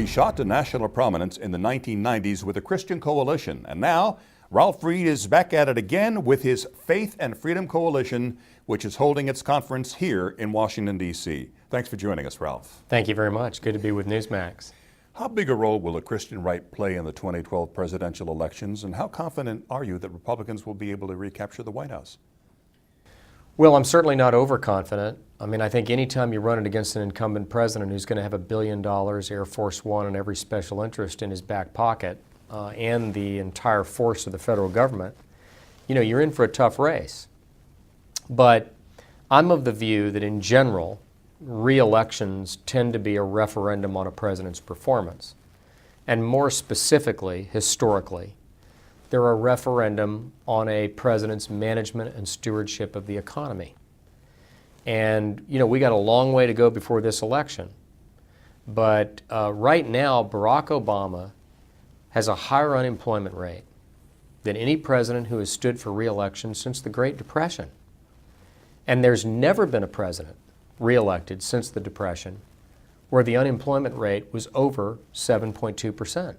He shot to national prominence in the 1990s with the Christian Coalition, and now Ralph Reed is back at it again with his Faith and Freedom Coalition, which is holding its conference here in Washington, D.C. Thanks for joining us, Ralph. Thank you very much. Good to be with Newsmax. How big a role will the Christian right play in the 2012 presidential elections, and how confident are you that Republicans will be able to recapture the White House? Well, I'm certainly not overconfident. I think anytime you run it against an incumbent president who's going to have $1 billion, Air Force One, and every special interest in his back pocket, and the entire force of the federal government, you're in for a tough race. But I'm of the view that in general, re-elections tend to be a referendum on a president's performance. And more specifically, historically, they're a referendum on a president's management and stewardship of the economy. And, we got a long way to go before this election. But right now, Barack Obama has a higher unemployment rate than any president who has stood for re-election since the Great Depression. And there's never been a president re-elected since the Depression where the unemployment rate was over 7.2%.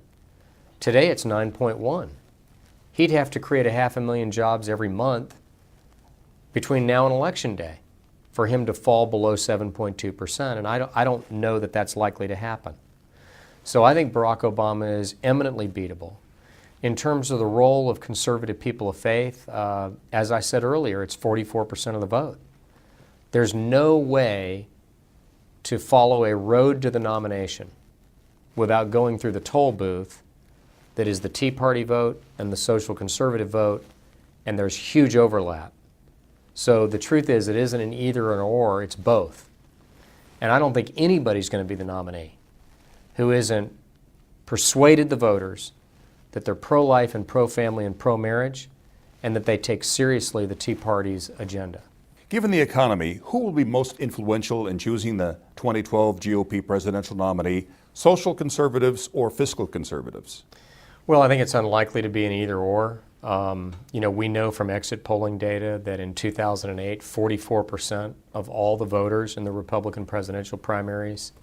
Today it's 9.1%. He'd have to create 500,000 jobs every month between now and Election Day for him to fall below 7.2%, and I don't know that that's likely to happen. So I think Barack Obama is eminently beatable. In terms of the role of conservative people of faith, as I said earlier, it's 44% of the vote. There's no way to follow a road to the nomination without going through the toll booth that is the Tea Party vote and the social conservative vote, and there's huge overlap. So the truth is, it isn't an either or an or, it's both. And I don't think anybody's going to be the nominee who isn't persuaded the voters that they're pro-life and pro-family and pro-marriage, and that they take seriously the Tea Party's agenda. Given the economy, who will be most influential in choosing the 2012 GOP presidential nominee, social conservatives or fiscal conservatives? Well, I think it's unlikely to be an either or. We know from exit polling data that in 2008, 44% of all the voters in the Republican presidential primaries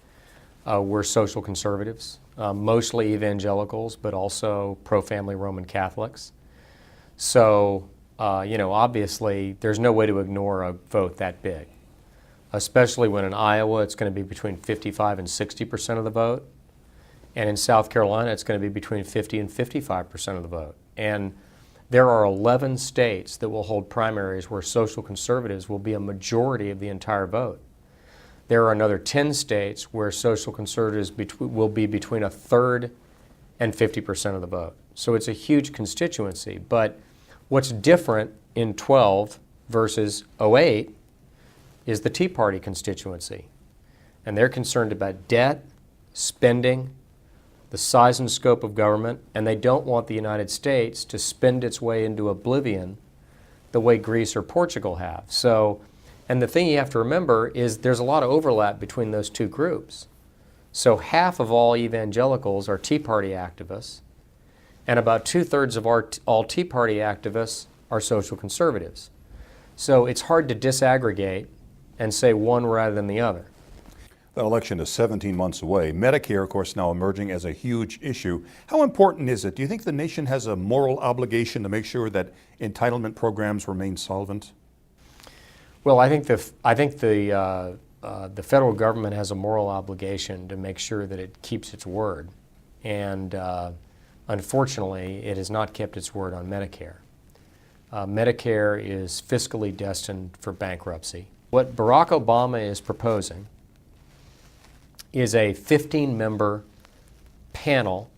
were social conservatives, mostly evangelicals, but also pro-family Roman Catholics. So, obviously, there's no way to ignore a vote that big, especially when in Iowa it's going to be between 55 and 60% of the vote. And in South Carolina, it's going to be between 50 and 55% of the vote. And there are 11 states that will hold primaries where social conservatives will be a majority of the entire vote. There are another 10 states where social conservatives will be between a third and 50% of the vote. So it's a huge constituency. But what's different in 12 versus 08 is the Tea Party constituency. And they're concerned about debt, spending, the size and scope of government, and they don't want the United States to spend its way into oblivion the way Greece or Portugal have. So, and the thing you have to remember is there's a lot of overlap between those two groups. So half of all evangelicals are Tea Party activists, and about 2/3 of all Tea Party activists are social conservatives. So it's hard to disaggregate and say one rather than the other. That election is 17 months away. Medicare, of course, now emerging as a huge issue. How important is it? Do you think the nation has a moral obligation to make sure that entitlement programs remain solvent? Well, I think the federal government has a moral obligation to make sure that it keeps its word, and unfortunately, it has not kept its word on Medicare. Medicare is fiscally destined for bankruptcy. What Barack Obama is proposing is a 15-member panel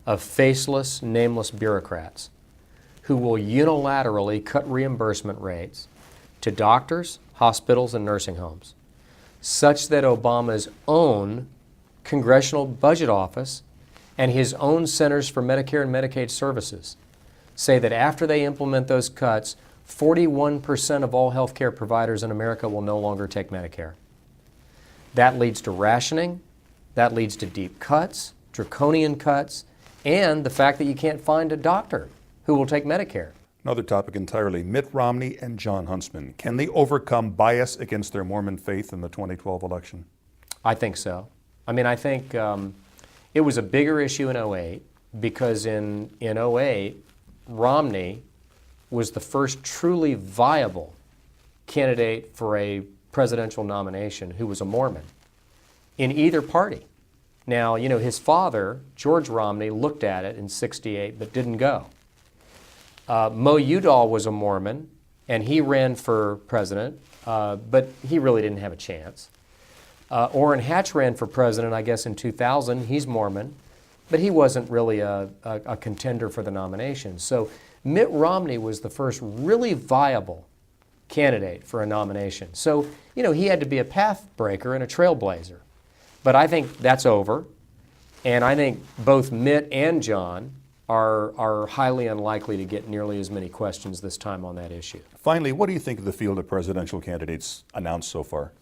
of faceless, nameless bureaucrats who will unilaterally cut reimbursement rates to doctors, hospitals, and nursing homes, such that Obama's own Congressional Budget Office and his own Centers for Medicare and Medicaid Services say that after they implement those cuts, 41% of all healthcare providers in America will no longer take Medicare. That leads to rationing, that leads to deep cuts, draconian cuts, and the fact that you can't find a doctor who will take Medicare. Another topic entirely, Mitt Romney and Jon Huntsman. Can they overcome bias against their Mormon faith in the 2012 election? I think so. I mean, I think It was a bigger issue in '08 because in '08, Romney was the first truly viable candidate for a presidential nomination who was a Mormon in either party. Now, you know, his father, George Romney, looked at it in '68 but didn't go. Mo Udall was a Mormon, and he ran for president, but he really didn't have a chance. Orrin Hatch ran for president, I guess, in 2000. He's Mormon, but he wasn't really a contender for the nomination. So Mitt Romney was the first really viable candidate for a nomination. So, you know, he had to be a path breaker and a trailblazer. But I think that's over, and I think both Mitt and John are highly unlikely to get nearly as many questions this time on that issue. Finally, what do you think of the field of presidential candidates announced so far?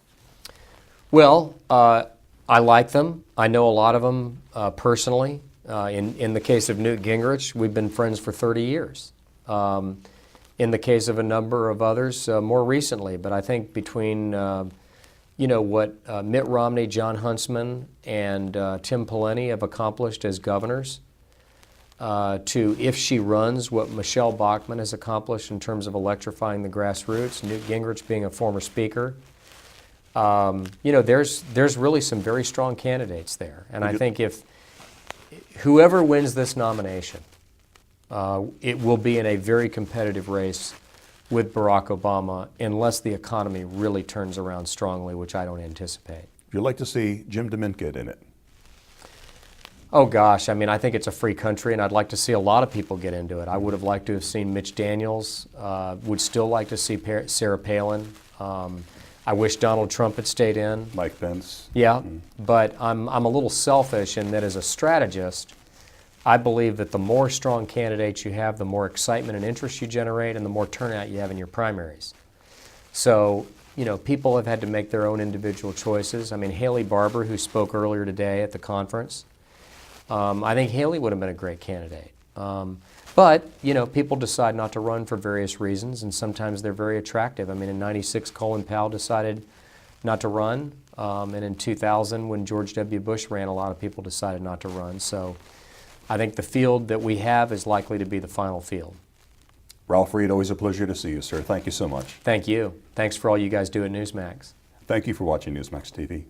Well, I like them. I know a lot of them personally. In the case of Newt Gingrich, we've been friends for 30 years. In the case of a number of others, more recently. But I think between you know, what Mitt Romney, John Huntsman, and Tim Pawlenty have accomplished as governors, to, if she runs, what Michelle Bachmann has accomplished in terms of electrifying the grassroots, Newt Gingrich being a former speaker. You know, there's really some very strong candidates there. And I think if whoever wins this nomination, it will be in a very competitive race with Barack Obama unless the economy really turns around strongly, which I don't anticipate. You'd like to see Jim DeMint get in it? Oh gosh, I mean, I think it's a free country, and I'd like to see a lot of people get into it. I would have liked to have seen Mitch Daniels, would still like to see Sarah Palin. I wish Donald Trump had stayed in. Mike Pence? Yeah, but I'm a little selfish in that as a strategist, I believe that the more strong candidates you have, the more excitement and interest you generate, and the more turnout you have in your primaries. So, you know, people have had to make their own individual choices. I mean, Haley Barbour, who spoke earlier today at the conference, I think Haley would have been a great candidate. But, you know, people decide not to run for various reasons, and sometimes they're very attractive. I mean, in '96, Colin Powell decided not to run, and in 2000, when George W. Bush ran, a lot of people decided not to run. So I think the field that we have is likely to be the final field. Ralph Reed, always a pleasure to see you, sir. Thank you so much. Thank you. Thanks for all you guys do at Newsmax. Thank you for watching Newsmax TV.